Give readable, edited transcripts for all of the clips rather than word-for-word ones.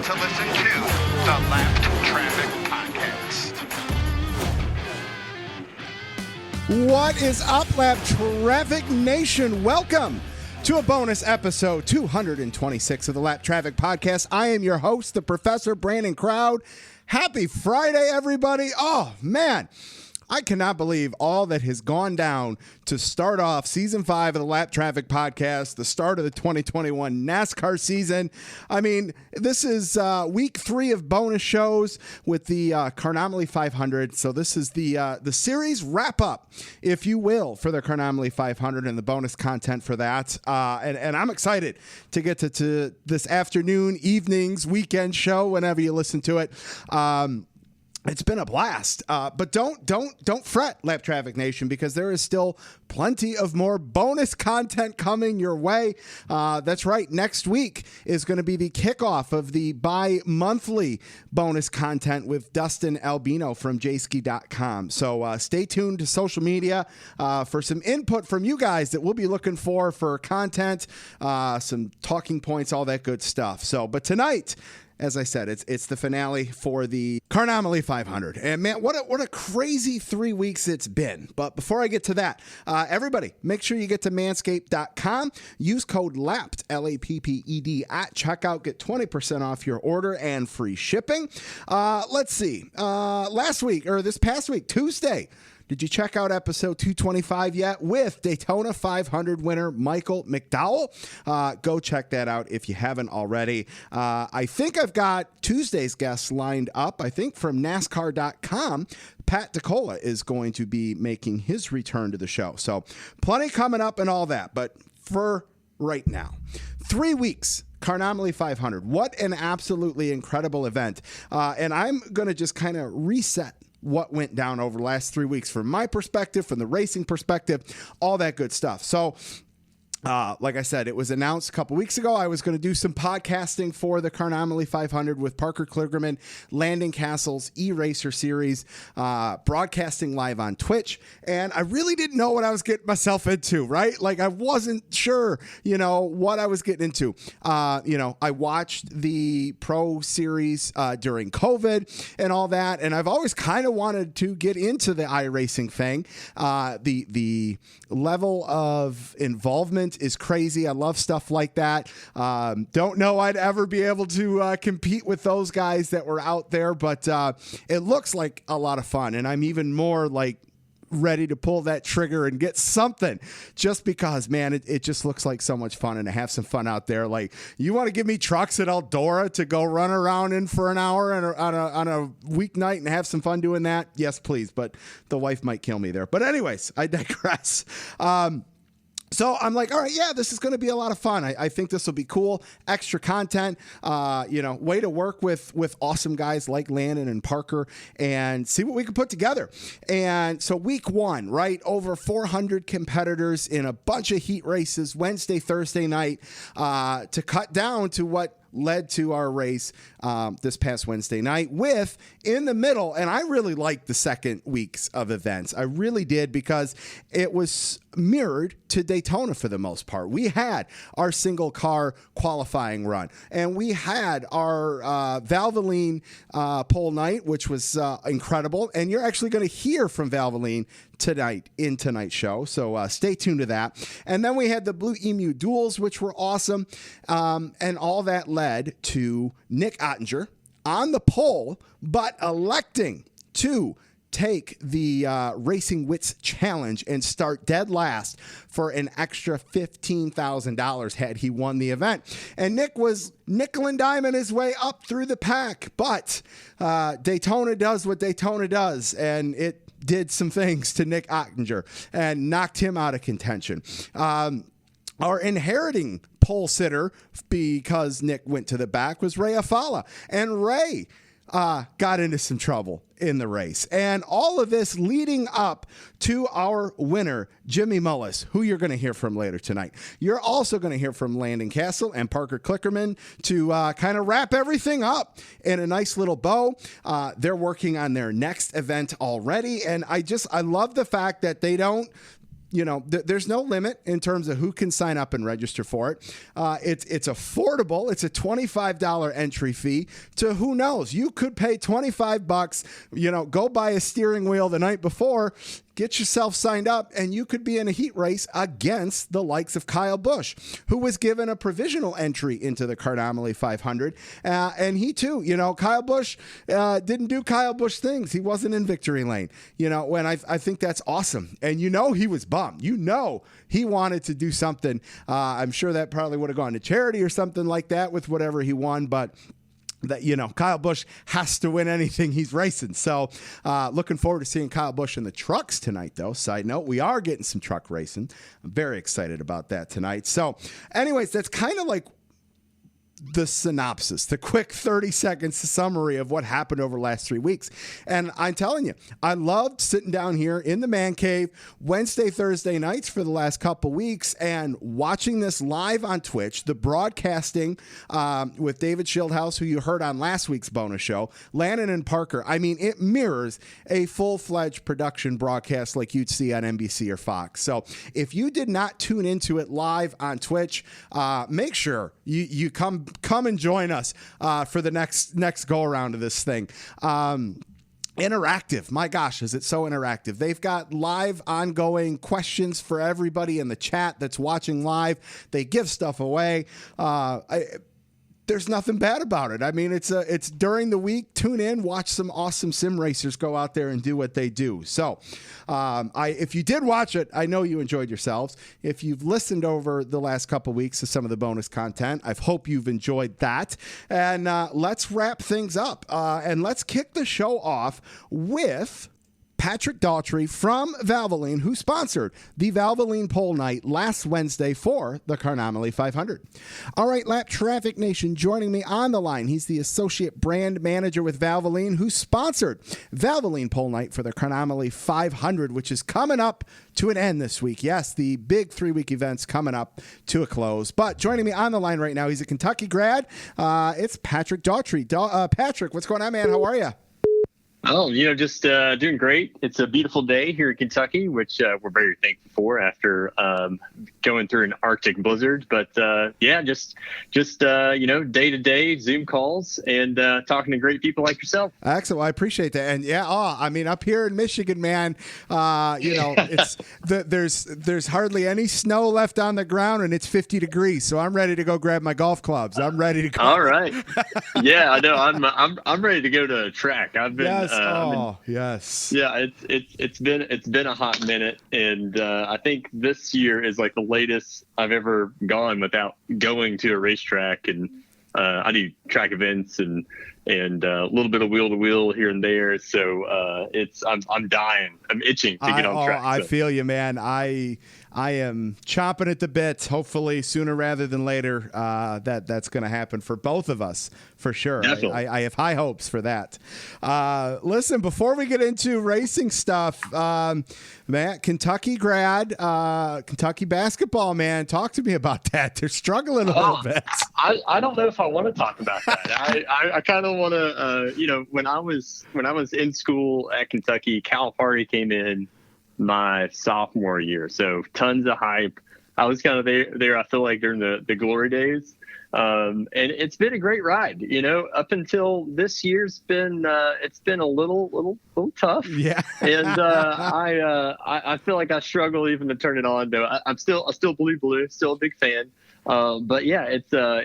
to listen to the Lapped Traffic Podcast. What is up, Lap Traffic Nation? Welcome to a bonus episode 226 of the Lap Traffic Podcast. I am your host, the Professor Brandon Crowd. Happy Friday, everybody. Oh, man. I cannot believe all that has gone down to start off Season 5 of the Lap Traffic Podcast, the start of the 2021 NASCAR season. I mean, this is week 3 of bonus shows with the Carnomaly 500. So this is the series wrap-up, if you will, for the Carnomaly 500 and the bonus content for that. And I'm excited to get to this afternoon, evenings, weekend show, whenever you listen to it. It's been a blast, but don't fret, Lap Traffic Nation, because there is still plenty of more bonus content coming your way. That's right. Next week is going to be the kickoff of the bi-monthly bonus content with Dustin Albino from jski.com. So stay tuned to social media for some input from you guys that we'll be looking for content, some talking points, all that good stuff. So, but tonight, as I said, it's the finale for the Carnomaly 500. And man, what a crazy 3 weeks it's been. But before I get to that, everybody, make sure you get to manscaped.com. Use code LAPPED, LAPPED, at checkout. Get 20% off your order and free shipping. Let's see. This past week, Tuesday, did you check out episode 225 yet with Daytona 500 winner Michael McDowell? Go check that out if you haven't already. I think I've got Tuesday's guests lined up. I think from NASCAR.com, Pat DeCola is going to be making his return to the show. So plenty coming up and all that. But for right now, 3 weeks. Carnomaly 500. What an absolutely incredible event. And I'm going to just kind of reset what went down over the last 3 weeks from my perspective, from the racing perspective, all that good stuff. So, like I said, it was announced a couple weeks ago I was going to do some podcasting for the Carnomaly 500 with Parker Kligerman, Landon Cassill's E-Racer series, broadcasting live on Twitch. And I really didn't know what I was getting myself into, right? Like I wasn't sure, what I was getting into. I watched the Pro Series during COVID and all that. And I've always kind of wanted to get into the iRacing thing. The level of involvement is crazy. I love stuff like that. Don't know I'd ever be able to compete with those guys that were out there, but it looks like a lot of fun. And I'm even more like ready to pull that trigger and get something just because, man, it just looks like so much fun and to have some fun out there. Like, you want to give me trucks at Eldora to go run around in for an hour on a weeknight and have some fun doing that? Yes, please. But the wife might kill me there. But anyways, I digress. So I'm like, all right, yeah, this is going to be a lot of fun. I think this will be cool. Extra content, way to work with awesome guys like Landon and Parker and see what we can put together. And so week 1, right, over 400 competitors in a bunch of heat races Wednesday, Thursday night to cut down to what led to our race this past Wednesday night with in the middle. And I really liked the second weeks of events. I really did, because it was mirrored to Daytona for the most part. We had our single car qualifying run, and we had our ValVoline pole night, which was incredible. And you're actually going to hear from ValVoline tonight in tonight's show. So stay tuned to that. And then we had the Blue Emu duels, which were awesome. And all that led to Nick Ottinger on the pole, but electing to take the Racing Wits Challenge and start dead last for an extra $15,000 had he won the event. And Nick was nickel and diming his way up through the pack, but Daytona does what Daytona does, and it did some things to Nick Ottinger and knocked him out of contention. Our inheriting pole sitter, because Nick went to the back, was Ray Afala. And Ray got into some trouble in the race. And all of this leading up to our winner, Jimmy Mullis, who you're going to hear from later tonight. You're also going to hear from Landon Cassill and Parker Kligerman to kind of wrap everything up in a nice little bow. They're working on their next event already. And I love the fact that they don't there's no limit in terms of who can sign up and register for it. It's affordable. It's a $25 entry fee to who knows. You could pay $25, go buy a steering wheel the night before, get yourself signed up, and you could be in a heat race against the likes of Kyle Busch, who was given a provisional entry into the Cardomaly 500. And he too, Kyle Busch didn't do Kyle Busch things. He wasn't in victory lane, when I think that's awesome. And he was bummed. He wanted to do something. I'm sure that probably would have gone to charity or something like that with whatever he won, but that Kyle Busch has to win anything he's racing. So looking forward to seeing Kyle Busch in the trucks tonight, though. Side note, we are getting some truck racing. I'm very excited about that tonight. So anyways, that's kind of like the synopsis, the quick 30 seconds summary of what happened over the last 3 weeks. And I'm telling you, I loved sitting down here in the man cave Wednesday, Thursday nights for the last couple weeks and watching this live on Twitch, the broadcasting with David Shieldhouse, who you heard on last week's bonus show, Landon and Parker. I mean, it mirrors a full-fledged production broadcast like you'd see on NBC or Fox. So if you did not tune into it live on Twitch, make sure you come and join us for the next go around of this thing. Interactive. My gosh, is it so interactive? They've got live ongoing questions for everybody in the chat that's watching live. They give stuff away. There's nothing bad about it. I mean, it's during the week. Tune in, watch some awesome sim racers go out there and do what they do. So if you did watch it, I know you enjoyed yourselves. If you've listened over the last couple weeks to some of the bonus content, I hope you've enjoyed that. And let's wrap things up. And let's kick the show off with Patrick Daughtry from ValVoline, who sponsored the ValVoline Pole Night last Wednesday for the Cardomaly 500. All right, Lap Traffic Nation, joining me on the line. He's the Associate Brand Manager with ValVoline, who sponsored ValVoline Pole Night for the Cardomaly 500, which is coming up to an end this week. Yes, the big 3-week event's coming up to a close. But joining me on the line right now, he's a Kentucky grad. It's Patrick Daughtry. Patrick, what's going on, man? How are you? Oh, just doing great. It's a beautiful day here in Kentucky, which we're very thankful for after going through an Arctic blizzard. But just day to day Zoom calls and talking to great people like yourself. Excellent. Well, I appreciate that. And up here in Michigan, man, it's there's hardly any snow left on the ground, and it's 50 degrees. So I'm ready to go grab my golf clubs. I'm ready to go. All right. Yeah, I know. I'm ready to go to a track. I've been. Yes. Yes. Yeah, it's been a hot minute, and I think this year is like the latest I've ever gone without going to a racetrack. And I do track events and a little bit of wheel to wheel here and there. So I'm dying. I'm itching to get on track. I feel you, man. I am chomping at the bit. Hopefully sooner rather than later, that's going to happen for both of us, for sure. I have high hopes for that. Listen, before we get into racing stuff, Matt, Kentucky grad, Kentucky basketball, man, talk to me about that. They're struggling a little bit. I don't know if I want to talk about that. I kind of want to, when I was in school at Kentucky, Cal Party came in my sophomore year, so tons of hype. I was kind of there I feel like during the glory days, and it's been a great ride, up until this year's been it's been a little tough. Yeah. And I feel like I struggle even to turn it on, though. I still blue, still a big fan. But yeah, it's a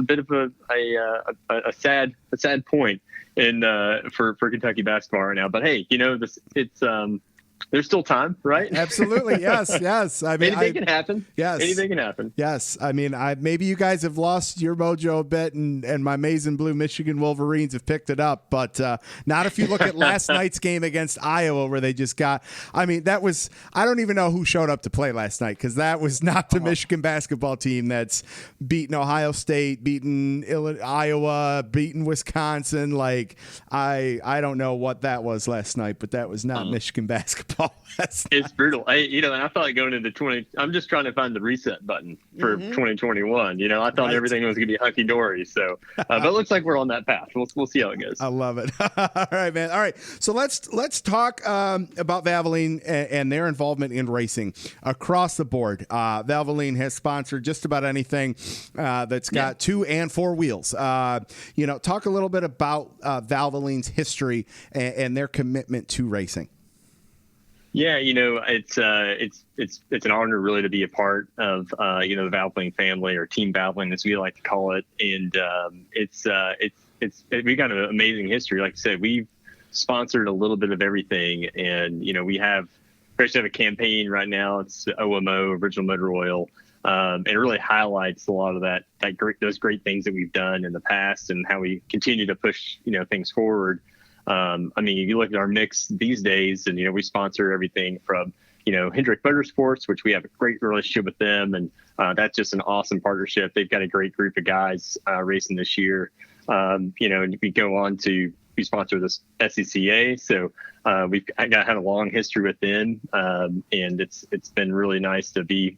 bit of a sad point in for Kentucky basketball right now. But hey, there's still time, right? Absolutely. Yes. I mean, anything can happen. Yes. Anything can happen. Yes. I mean, maybe you guys have lost your mojo a bit, and my maize and blue Michigan Wolverines have picked it up, but not if you look at last night's game against Iowa, where they just got. I mean, I don't even know who showed up to play last night, because that was not the Michigan basketball team that's beaten Ohio State, beaten Iowa, beaten Wisconsin. Like I don't know what that was last night, but that was not Michigan basketball. football. It's brutal. And I thought going into I'm just trying to find the reset button for 2021. I thought everything was going to be hunky dory. So, but it looks like we're on that path. We'll see how it goes. I love it. All right, man. All right. So let's talk about ValVoline and their involvement in racing across the board. ValVoline has sponsored just about anything that's got 2 and 4 wheels. Talk a little bit about ValVoline's history and their commitment to racing. Yeah, it's an honor really to be a part of the ValVoline family, or Team ValVoline as we like to call it, and we got an amazing history. Like I said, we've sponsored a little bit of everything, and we have a campaign right now. It's OMO, Original Motor Oil, and it really highlights a lot of those great things that we've done in the past and how we continue to push things forward. You look at our mix these days, and we sponsor everything from Hendrick Motorsports, which we have a great relationship with them, and that's just an awesome partnership. They've got a great group of guys racing this year. And we go on to sponsor this SCCA, so we've had a long history with them, and it's been really nice to be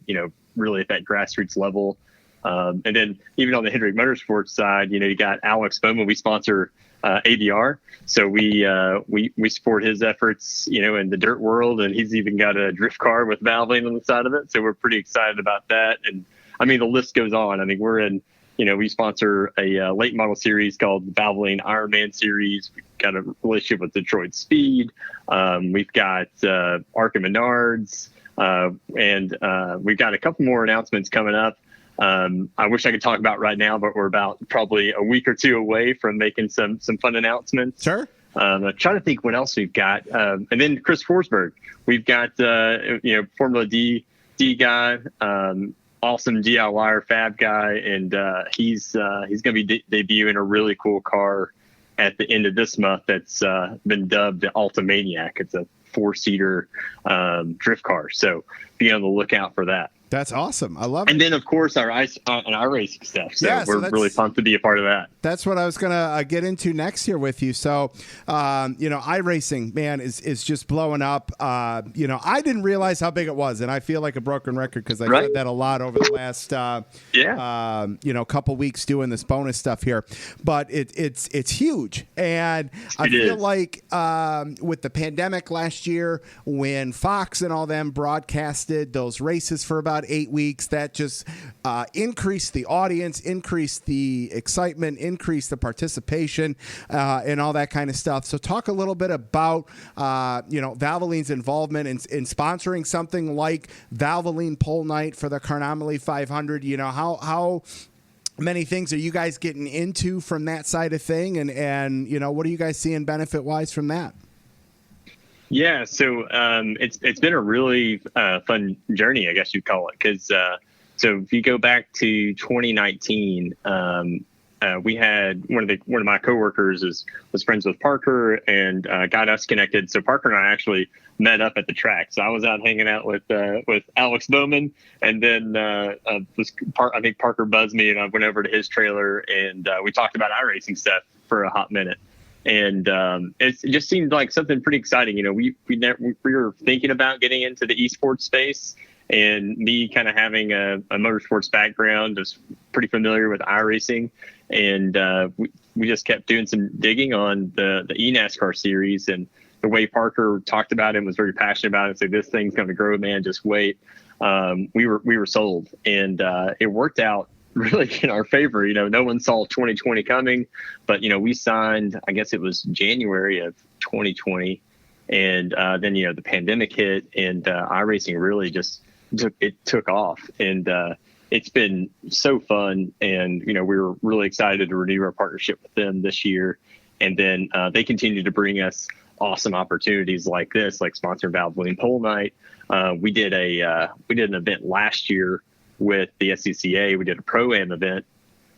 really at that grassroots level. And then even on the Hendrick Motorsports side, you got Alex Bowman. We sponsor ABR, so we support his efforts, in the dirt world, and he's even got a drift car with ValVoline on the side of it. So we're pretty excited about that. And the list goes on. We're in, we sponsor a late model series called the ValVoline Ironman series. We've got a relationship with Detroit Speed. We've got Arca Menards, and we've got a couple more announcements coming up. I wish I could talk about right now, but we're about probably a week or 2 away from making some fun announcements. Sure. I'm trying to think what else we've got. And then Chris Forsberg, we've got, Formula D guy, awesome DIYer fab guy. And he's going to be debuting a really cool car at the end of this month that's been dubbed the Alta Maniac. It's a 4-seater drift car. So be on the lookout for that. That's awesome. I love it. And then, of course, our racing stuff. So we're really pumped to be a part of that. That's what I was going to get into next year with you. So, iRacing, man, is just blowing up. I didn't realize how big it was, and I feel like a broken record because I said that a lot over the last, couple weeks doing this bonus stuff here. But it's huge, and I feel like with the pandemic last year, when Fox and all them broadcasted those races for about 8 weeks, that just increased the audience, increased the excitement, increased the participation, and all that kind of stuff. So talk a little bit about ValVoline's involvement in sponsoring something like ValVoline Pole Night for the Carnomaly 500. How many things are you guys getting into from that side of thing, and what are you guys seeing benefit wise from that? Yeah, so it's been a really fun journey, I guess you'd call it, because so if you go back to 2019, we had one of my coworkers was friends with Parker and got us connected. So Parker and I actually met up at the track. So I was out hanging out with Alex Bowman, and then I think Parker buzzed me, and I went over to his trailer, and we talked about iRacing stuff for a hot minute. And it just seemed like something pretty exciting. We were thinking about getting into the esports space, and me kind of having a motorsports background, was pretty familiar with iRacing, and we just kept doing some digging on the eNASCAR series, and the way Parker talked about it and was very passionate about it. So this thing's going to grow, man. Just wait. We were sold, and it worked out really in our favor. No one saw 2020 coming, but we signed, I guess it was January of 2020, and then the pandemic hit, and iRacing really just took off, and it's been so fun, and we were really excited to renew our partnership with them this year, and then they continue to bring us awesome opportunities like this, like sponsoring ValVoline Pole Night. We did an event last year with the SCCA. We did a Pro-Am event,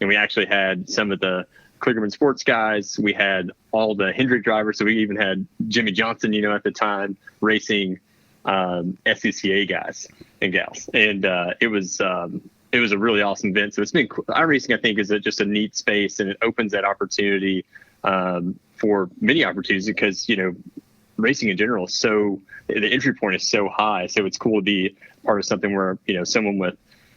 and we actually had some of the Kligerman sports guys. We had all the Hendrick drivers. So we even had Jimmy Johnson, at the time, racing SCCA guys and gals. And it was a really awesome event. So it's been cool. iRacing, I think, is just a neat space, and it opens that opportunity for many opportunities because, racing in general is the entry point is so high. So it's cool to be part of something where, someone with,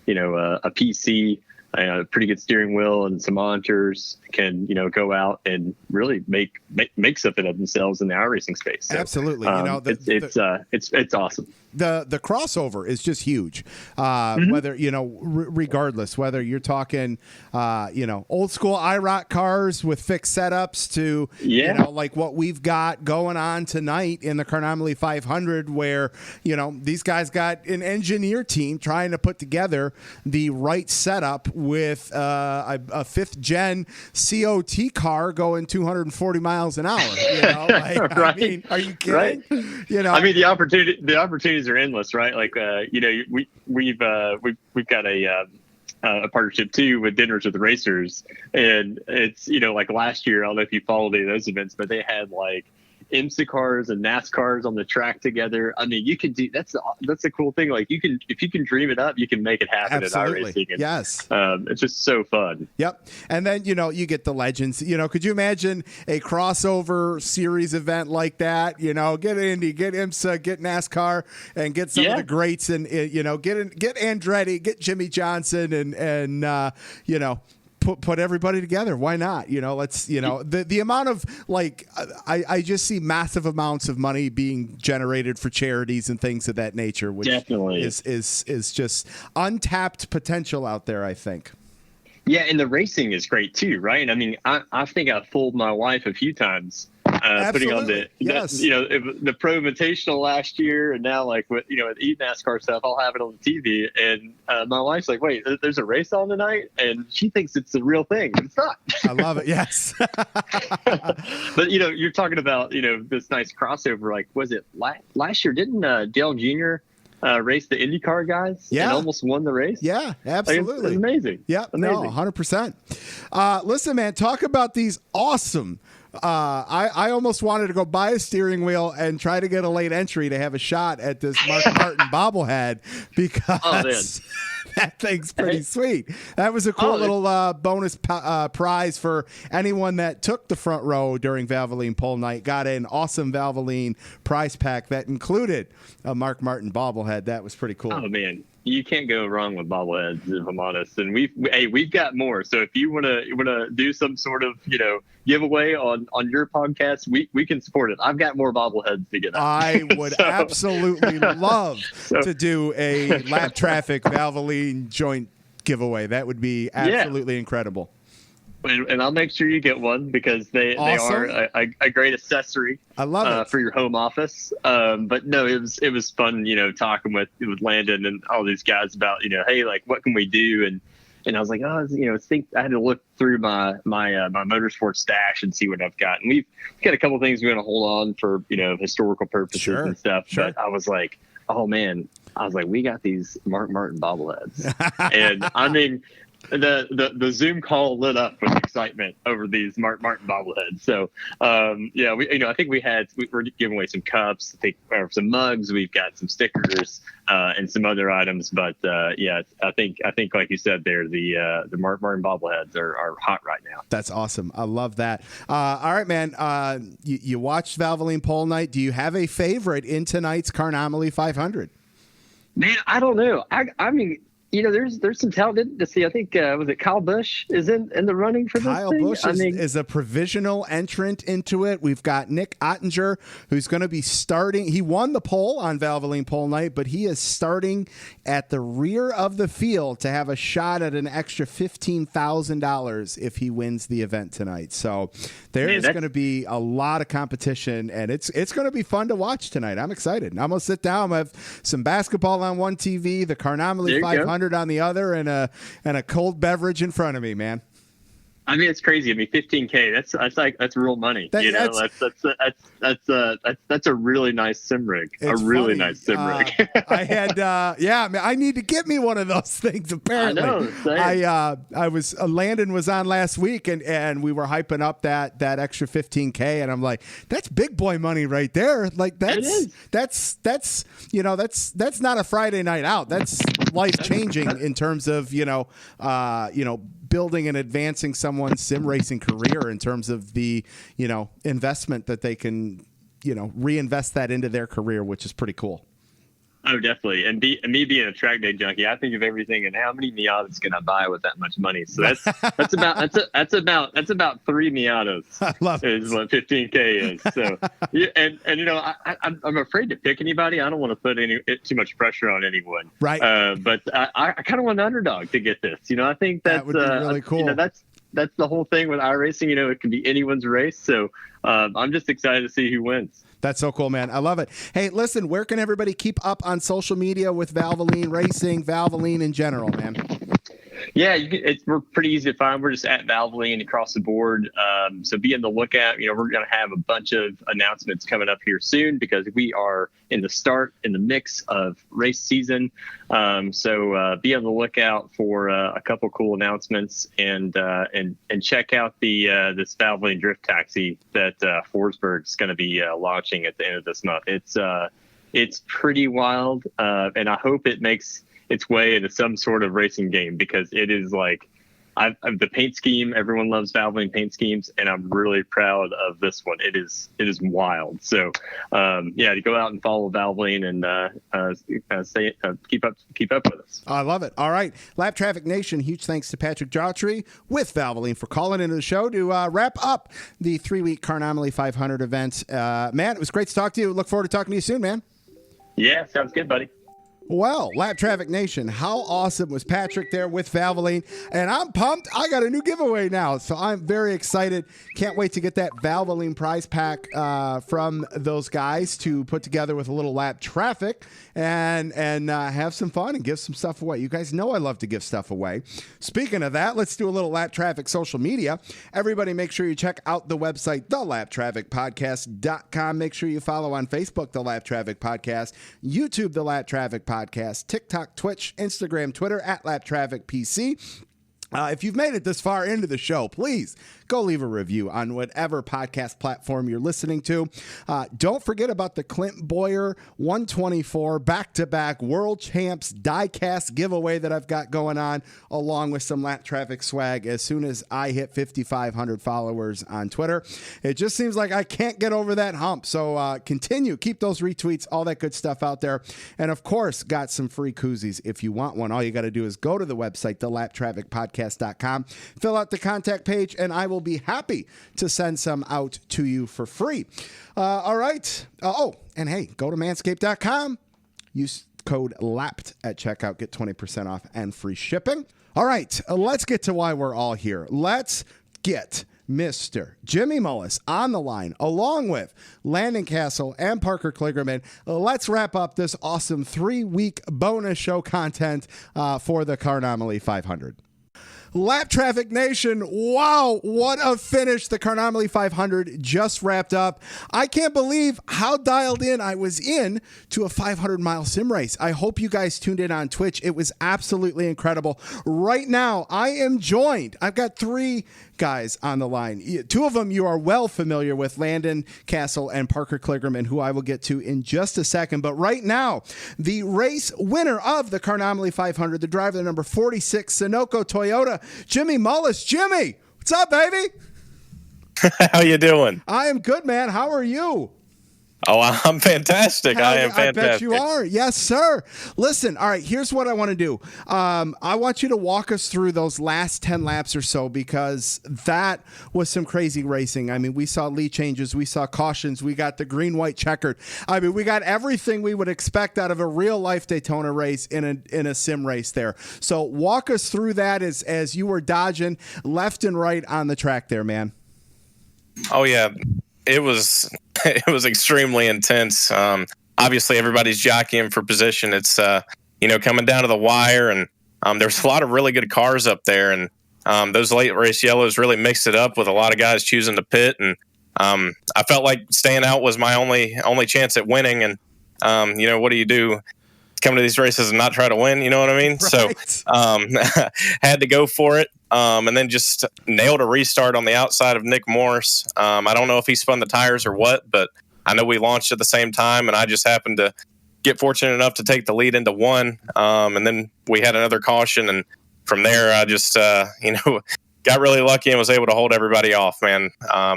a PC, a pretty good steering wheel and some monitors can, go out and really make something of themselves in the iRacing space. So, absolutely. It's awesome. The crossover is just huge. Whether, regardless, whether you're talking, old school IROC cars with fixed setups to, like what we've got going on tonight in the Carnomaly 500, where, these guys got an engineer team trying to put together the right setup with a fifth gen COT car going 240 miles an hour. Right. I mean, are you kidding? Right. I mean, the opportunities are endless, right? Like, we've got a partnership too with Dinners with the Racers, and it's like last year. I don't know if you followed any of those events, but they had like IMSA cars and NASCARs on the track together. I mean, you can do that's a cool thing. Like if you can dream it up, you can make it happen. Absolutely. In iRacing. And, yes, it's just so fun. Yep. And then you get the legends. Could you imagine a crossover series event like that? Get Indy, get IMSA, get NASCAR, and get some of the greats, and get Andretti, get Jimmy Johnson, and put everybody together. Why not? Let's, the amount of I just see massive amounts of money being generated for charities and things of that nature, which definitely is just untapped potential out there, I think. Yeah. And the racing is great too, right? I mean, I think I've fooled my wife a few times. Putting on the Pro Invitational last year, and now like with with NASCAR stuff, I'll have it on the TV, and my wife's like, "Wait, there's a race on tonight," and she thinks it's the real thing, but it's not. I love it. Yes, but you're talking about this nice crossover. Like, was it last year? Didn't Dale Jr. Race the IndyCar guys? Yeah, and almost won the race. Yeah, absolutely, it's amazing. Yeah, amazing. No, 100%. Listen, man, talk about these awesome. I almost wanted to go buy a steering wheel and try to get a late entry to have a shot at this Mark Martin bobblehead, because that thing's pretty sweet. That was a cool little bonus prize for anyone that took the front row during ValVoline Pole Night. Got an awesome ValVoline prize pack that included a Mark Martin bobblehead. That was pretty cool. Oh, man. You can't go wrong with bobbleheads, if I'm honest. And we've got more. So if you wanna do some sort of giveaway on your podcast, we can support it. I've got more bobbleheads to get out. I would absolutely love to do a Lap Traffic ValVoline joint giveaway. That would be absolutely incredible. And I'll make sure you get one, because they are a great accessory. I love it for your home office. But no, it was fun, talking with Landon and all these guys about, hey, like, what can we do? And I was like, I had to look through my motorsport stash and see what I've got. And we've got a couple things we're going to hold on for, historical purposes and stuff. Sure. But I was like, oh man, we got these Mark Martin bobbleheads. And I mean, the Zoom call lit up with excitement over these Mark Martin bobbleheads. So, I think we're giving away some cups, some mugs. We've got some stickers and some other items. But I think like you said there, the Mark Martin bobbleheads are hot right now. That's awesome. I love that. All right, man. You watched ValVoline Pole Night. Do you have a favorite in tonight's Carnomaly 500? Man, I don't know. I mean, there's some talent to see. I think was it Kyle Busch is in the running for this Kyle thing? Busch is a provisional entrant into it. We've got Nick Ottinger, who's going to be starting. He won the pole on ValVoline Pole Night, but he is starting at the rear of the field to have a shot at an extra $15,000 if he wins the event tonight. So there is going to be a lot of competition, and it's going to be fun to watch tonight. I'm excited. I'm going to sit down. I have some basketball on one TV, the Carnomaly 500 on the other, and a cold beverage in front of me, man. I mean, it's crazy. I mean, $15K. That's real money. That's a really nice sim rig. Nice sim rig. I had, man, I need to get me one of those things. Apparently, I know. Landon was on last week, and we were hyping up that extra $15K, and I'm like, that's big boy money right there. Like that's not a Friday night out. That's life changing in terms of building and advancing someone's sim racing career in terms of the investment that they can reinvest that into their career, which is pretty cool. Oh, definitely. And me being a track day junkie, I think of everything and how many Miatas can I buy with that much money? So that's about 3 Miatas. I love it. Is what 15K is. So yeah, and I'm afraid to pick anybody. I don't want to put too much pressure on anyone. Right. But I kind of want an underdog to get this. I think that would be really cool. That's the whole thing with iRacing. It can be anyone's race. So I'm just excited to see who wins. That's so cool, man. I love it. Hey, listen, where can everybody keep up on social media with ValVoline Racing, ValVoline in general, man? Yeah, we're pretty easy to find. We're just at ValVoline across the board. So be on the lookout. We're going to have a bunch of announcements coming up here soon because we are in the mix of race season. So be on the lookout for a couple cool announcements and check out this ValVoline Drift Taxi that Forsberg's going to be launching at the end of this month. It's pretty wild, and I hope it makes its way into some sort of racing game because it is like the paint scheme. Everyone loves ValVoline paint schemes, and I'm really proud of this one. It is wild. So to go out and follow ValVoline and keep up with us. I love it. All right, Lap Traffic Nation, huge thanks to Patrick Daughtry with ValVoline for calling into the show to wrap up the 3-week Carnomaly 500 event. Man, it was great to talk to you. Look forward to talking to you soon, man. Yeah, sounds good, buddy. Well, Lap Traffic Nation, how awesome was Patrick there with ValVoline? And I'm pumped. I got a new giveaway now, so I'm very excited. Can't wait to get that ValVoline prize pack from those guys to put together with a little Lap Traffic and have some fun and give some stuff away. You guys know I love to give stuff away. Speaking of that, let's do a little Lap Traffic social media. Everybody make sure you check out the website, thelaptrafficpodcast.com. Make sure you follow on Facebook, The Lap Traffic Podcast, YouTube, The Lap Traffic Podcast, TikTok, Twitch, Instagram, Twitter, at Lap Traffic PC. If you've made it this far into the show, please go leave a review on whatever podcast platform you're listening to. Don't forget about the Clint Boyer 124 back-to-back World Champs diecast giveaway that I've got going on, along with some Lap Traffic swag as soon as I hit 5,500 followers on Twitter. It just seems like I can't get over that hump. So keep those retweets, all that good stuff out there. And of course, got some free koozies. If you want one, all you got to do is go to the website, thelaptrafficpodcast.com, fill out the contact page, and I will be happy to send some out to you for free. All right. And hey, go to manscaped.com. Use code LAPT at checkout. Get 20% off and free shipping. All right. Let's get to why we're all here. Let's get Mr. Jimmy Mullis on the line, along with Landon Cassill and Parker Kligerman. Let's wrap up this awesome 3-week bonus show content for the Carnomaly 500. Lap Traffic Nation, wow, what a finish. The Carnomaly 500 just wrapped up. I can't believe how dialed in I was in to a 500-mile sim race. I hope you guys tuned in on Twitch. It was absolutely incredible. Right now, I am joined. I've got 3 guys on the line. 2 of them you are well familiar with, Landon Cassill and Parker Kligerman, who I will get to in just a second. But right now, the race winner of the Carnomaly 500, the driver, the number 46 Sunoco Toyota, Jimmy Mullis. Jimmy, what's up, baby? How you doing? I am good, man. How are you? Oh, I'm fantastic. I am fantastic. I bet you are. Yes, sir. Listen, all right, here's what I want to do. I want you to walk us through those last 10 laps or so, because that was some crazy racing. I mean, we saw lead changes, we saw cautions, we got the green, white, checkered. I mean, we got everything we would expect out of a real life Daytona race in a sim race there. So walk us through that as you were dodging left and right on the track there, man. Oh, yeah. It was extremely intense. Obviously, everybody's jockeying for position. It's coming down to the wire, and there's a lot of really good cars up there, and those late race yellows really mixed it up with a lot of guys choosing to pit, and I felt like staying out was my only chance at winning. And what do you do? Come to these races and not try to win, you know what I mean? Right. So had to go for it, and then just nailed a restart on the outside of Nick Morris. I don't know if he spun the tires or what, but I know we launched at the same time, and I just happened to get fortunate enough to take the lead into one, and then we had another caution, and from there I just got really lucky and was able to hold everybody off, man.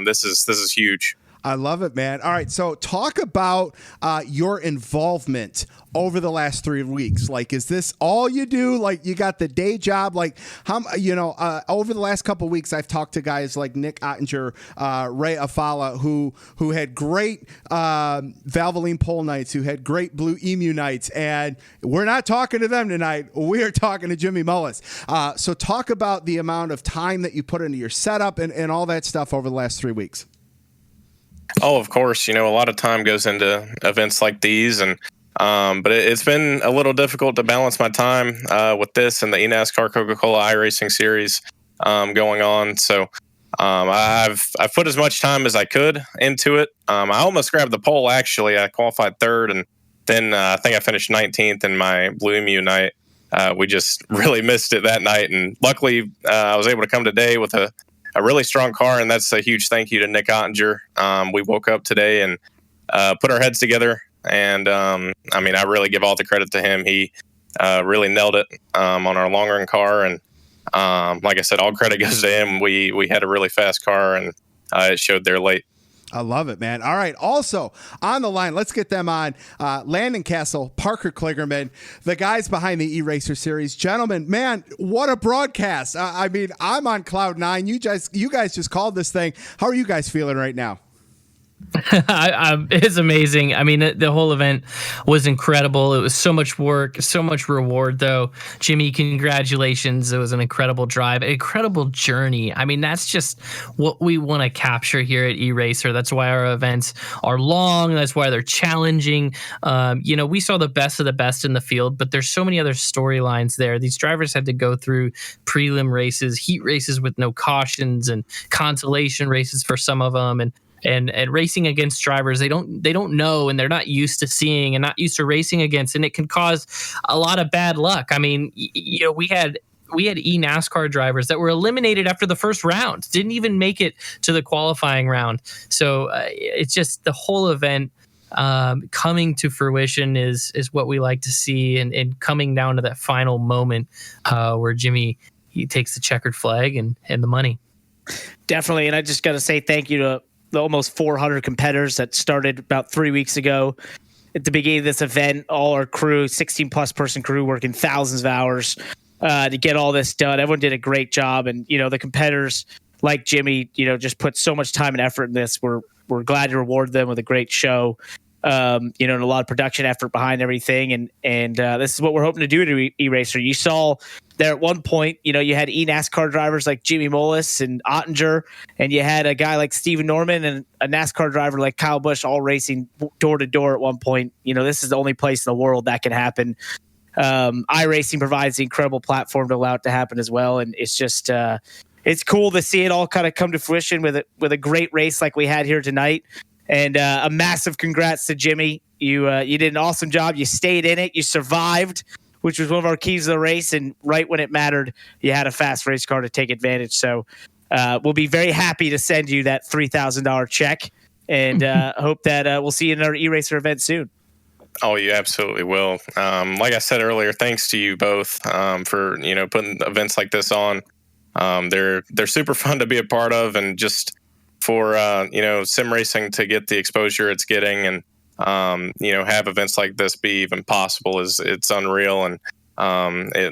This is huge. I love it, man. All right, so talk about your involvement over the last 3 weeks. Like, is this all you do? Like, you got the day job? Like, how over the last couple of weeks, I've talked to guys like Nick Ottinger, Ray Afala, who had great ValVoline pole nights, who had great Blue Emu nights, and we're not talking to them tonight. We are talking to Jimmy Mullis. So talk about the amount of time that you put into your setup and all that stuff over the last 3 weeks. Oh, of course. A lot of time goes into events like these, and but it's been a little difficult to balance my time with this and the eNASCAR Coca-Cola iRacing Series going on. So I've put as much time as I could into it. I almost grabbed the pole. Actually, I qualified third, and then I think I finished 19th in my Blue Emu night. We just really missed it that night, and luckily I was able to come today with a really strong car, and that's a huge thank you to Nick Ottinger. We woke up today and put our heads together, and I really give all the credit to him. He really nailed it on our long run car, and like I said, all credit goes to him. We had a really fast car, and it showed there late. I love it, man. All right. Also on the line, let's get them on. Landon Cassill, Parker Kligerman, the guys behind the E-Racer series. Gentlemen, man, what a broadcast. I'm on cloud nine. You guys just called this thing. How are you guys feeling right now? It's amazing. The whole event was incredible. It was so much work, so much reward, though. Jimmy, congratulations. It was an incredible drive, an incredible journey. That's just what we want to capture here at E-Racer. That's why our events are long. That's why they're challenging. We saw the best of the best in the field, but there's so many other storylines there. These drivers had to go through prelim races, heat races with no cautions, and consolation races for some of them, and racing against drivers they don't know, and they're not used to seeing and not used to racing against, and it can cause a lot of bad luck. We had eNASCAR drivers that were eliminated after the first round, didn't even make it to the qualifying round. So it's just the whole event coming to fruition is what we like to see, and coming down to that final moment where Jimmy, he takes the checkered flag and the money. Definitely, and I just got to say thank you to the almost 400 competitors that started about 3 weeks ago. At the beginning of this event, all our crew, 16-plus person crew, working thousands of hours to get all this done. Everyone did a great job, and the competitors like Jimmy, just put so much time and effort in this. We're glad to reward them with a great show. And a lot of production effort behind everything, and this is what we're hoping to do to E-Racer. You saw there at one point, you had eNASCAR drivers like Jimmy Mullis and Ottinger, and you had a guy like Steven Norman and a NASCAR driver like Kyle Busch all racing door to door at one point. This is the only place in the world that can happen. iRacing provides the incredible platform to allow it to happen as well, and it's just it's cool to see it all kind of come to fruition with a great race like we had here tonight. And a massive congrats to Jimmy. You did an awesome job. You stayed in it. You survived, which was one of our keys to the race. And right when it mattered, you had a fast race car to take advantage. So we'll be very happy to send you that $3,000 check, and hope that we'll see you in our E-Racer event soon. Oh, you absolutely will. Like I said earlier, thanks to you both for putting events like this on. They're super fun to be a part of, and just for sim racing to get the exposure it's getting, and have events like this be even possible it's unreal. And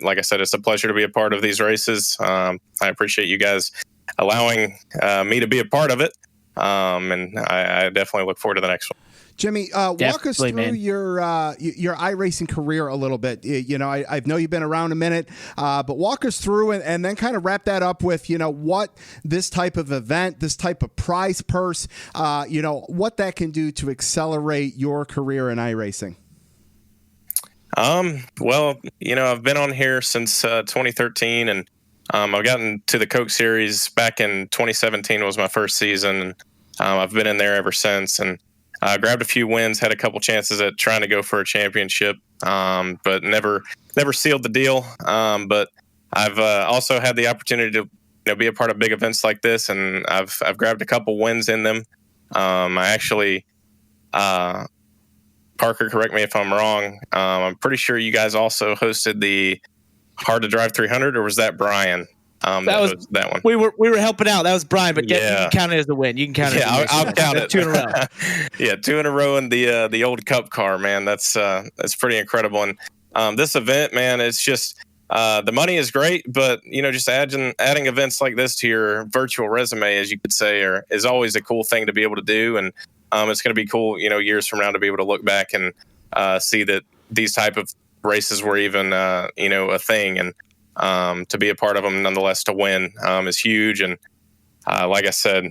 like I said, it's a pleasure to be a part of these races. I appreciate you guys allowing me to be a part of it, and I definitely look forward to the next one. Jimmy, walk us through your iRacing career a little bit. I know you've been around a minute, but walk us through and then kind of wrap that up with, what this type of event, this type of prize purse, what that can do to accelerate your career in iRacing. Well, I've been on here since 2013, and I've gotten to the Coke Series back in 2017 was my first season. And I've been in there ever since, and grabbed a few wins, had a couple chances at trying to go for a championship, but never sealed the deal. But I've also had the opportunity to be a part of big events like this, and I've grabbed a couple wins in them. I actually, Parker, correct me if I'm wrong, I'm pretty sure you guys also hosted the Hard to Drive 300, or was that Brian? That was that one. We were helping out. That was Brian, but you Yeah. can count it as a win. You can count it. Yeah, as a win. I'll count it. 2 in a row. Yeah, 2 in a row in the old Cup car, man. That's pretty incredible. And this event, man, it's just the money is great, but just adding events like this to your virtual resume, as you could say, is always a cool thing to be able to do. And it's going to be cool, years from now to be able to look back and see that these type of races were even a thing, and to be a part of them nonetheless, to win is huge. And like I said,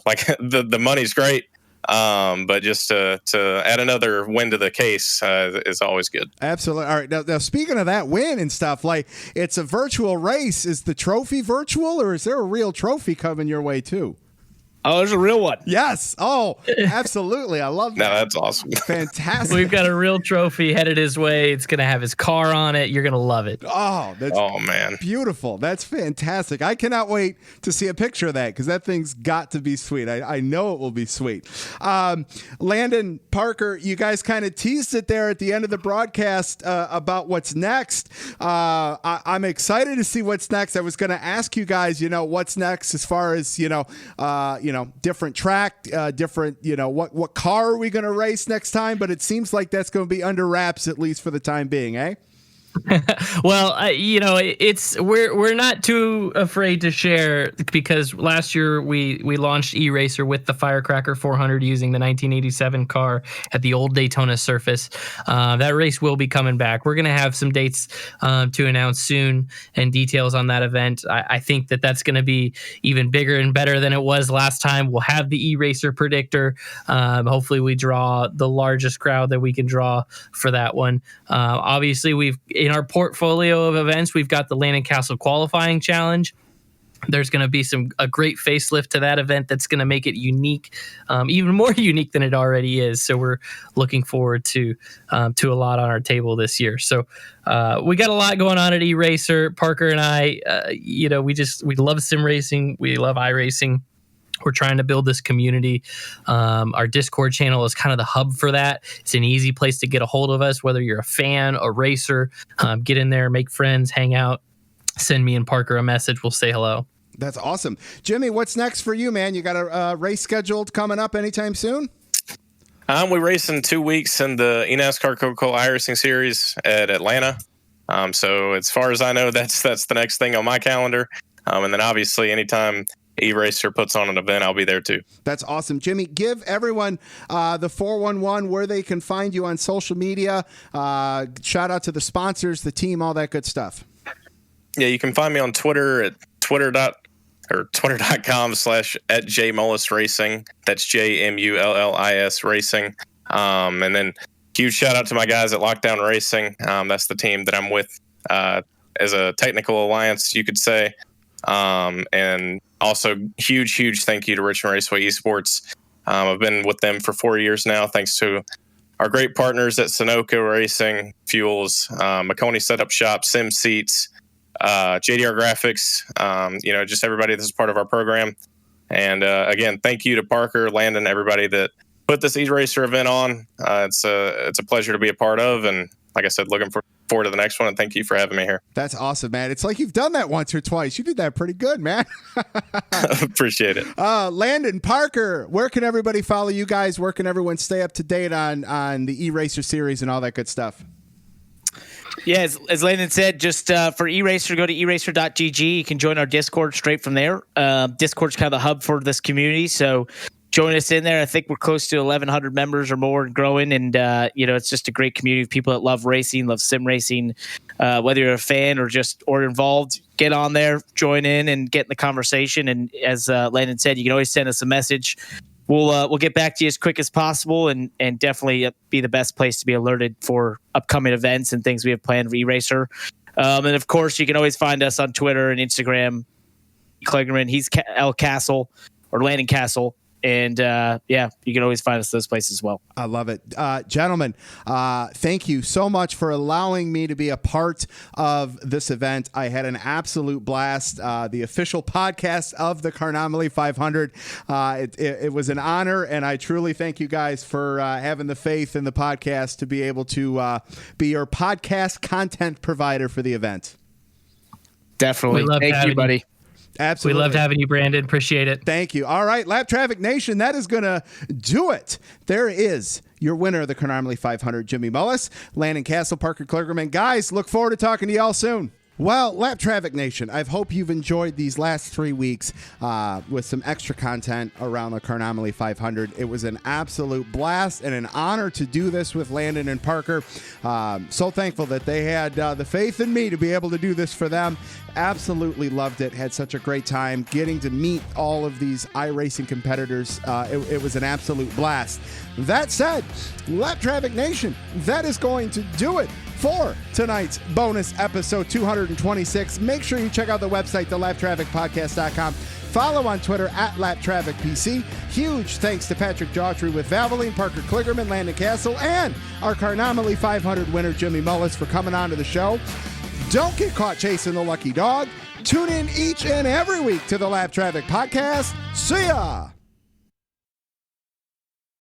like the money's great, but just to add another win to the case is always good. Absolutely. All right. Now, speaking of that win and stuff, like, it's a virtual race. Is the trophy virtual, or is there a real trophy coming your way too? Oh, there's a real one. Yes. Oh, absolutely. I love that. No, that's awesome. Fantastic. We've got a real trophy headed his way. It's going to have his car on it. You're going to love it. Oh, that's man, beautiful. That's fantastic. I cannot wait to see a picture of that, because that thing's got to be sweet. I know it will be sweet. Landon, Parker, you guys kind of teased it there at the end of the broadcast about what's next. I'm excited to see what's next. I was going to ask you guys, what's next as far as, different track, different, what car are we going to race next time? But it seems like that's going to be under wraps, at least for the time being, eh? Well, we're not too afraid to share, because last year we launched E-Racer with the Firecracker 400 using the 1987 car at the old Daytona surface. That race will be coming back. We're going to have some dates to announce soon and details on that event. I think that's going to be even bigger and better than it was last time. We'll have the E-Racer predictor. Hopefully we draw the largest crowd that we can draw for that one. Obviously, in our portfolio of events, we've got the Landon Cassill qualifying challenge. There's going to be a great facelift to that event that's going to make it unique, even more unique than it already is. So we're looking forward to a lot on our table this year. So we got a lot going on at E-Racer. Parker and I, we love sim racing. We love iRacing. We're trying to build this community. Our Discord channel is kind of the hub for that. It's an easy place to get a hold of us, whether you're a fan, a racer. Get in there, make friends, hang out. Send me and Parker a message. We'll say hello. That's awesome. Jimmy, what's next for you, man? You got a race scheduled coming up anytime soon? We race in 2 weeks in the eNASCAR Coca-Cola iRacing Series at Atlanta. So as far as I know, that's the next thing on my calendar. And then obviously anytime E-Racer puts on an event, I'll be there too. That's awesome. Jimmy, give everyone the 411 where they can find you on social media. Shout out to the sponsors, the team, all that good stuff. Yeah, you can find me on Twitter at twitter.com/@JMullisRacing. That's JMULLIS Racing. And then huge shout out to my guys at Lockdown Racing. That's the team that I'm with as a technical alliance, you could say. And also huge thank you to Richmond Raceway Esports. I've been with them for 4 years now, thanks to our great partners at Sunoco Racing, Fuels, McConey Setup Shop, Sim Seats, JDR Graphics, just everybody that's part of our program. And again, thank you to Parker, Landon, everybody that put this E-Racer event on. It's a pleasure to be a part of, and like I said, looking forward to the next one, and thank you for having me here. That's awesome, man. It's like you've done that once or twice. You did that pretty good, man. Appreciate it. Landon, Parker, where can everybody follow you guys? Where can everyone stay up to date on the E-Racer series and all that good stuff? Yeah, as Landon said, just for E-Racer, go to eracer.gg. You can join our Discord straight from there. Discord's kind of the hub for this community, so join us in there. I think we're close to 1,100 members or more and growing, and it's just a great community of people that love racing, love sim racing. Whether you're a fan or involved, get on there, join in, and get in the conversation. And as Landon said, you can always send us a message. We'll get back to you as quick as possible, and definitely be the best place to be alerted for upcoming events and things we have planned for E-Racer. And of course, you can always find us on Twitter and Instagram. Kligerman, he's L Cassill or Landon Cassill. And you can always find us those places as well. I love it. Gentlemen, thank you so much for allowing me to be a part of this event. I had an absolute blast. The official podcast of the Carnomaly 500. It was an honor, and I truly thank you guys for having the faith in the podcast to be able to be your podcast content provider for the event. Definitely. We love Thank having you, buddy. Absolutely. We loved having you, Brandon. Appreciate it. Thank you. All right, Lap Traffic Nation, that is going to do it. There is your winner of the Cronomelee 500, Jimmy Mullis, Landon Cassill, Parker Kligerman. Guys, look forward to talking to y'all soon. Well, Lap Traffic Nation, I hope you've enjoyed these last 3 weeks with some extra content around the Cronomelee 500. It was an absolute blast and an honor to do this with Landon and Parker. So thankful that they had the faith in me to be able to do this for them. Absolutely loved it. Had such a great time getting to meet all of these iRacing competitors. It was an absolute blast. That said, Lap Traffic Nation, that is going to do it for tonight's bonus episode 226. Make sure you check out the website, thelaptrafficpodcast.com. Follow on Twitter at LapTrafficPC. Huge thanks to Patrick Daughtry with ValVoline, Parker Kligerman, Landon Cassill, and our Cronomelee 500 winner, Jimmy Mullis, for coming on to the show. Don't get caught chasing the lucky dog. Tune in each and every week to the Lap Traffic Podcast. See ya!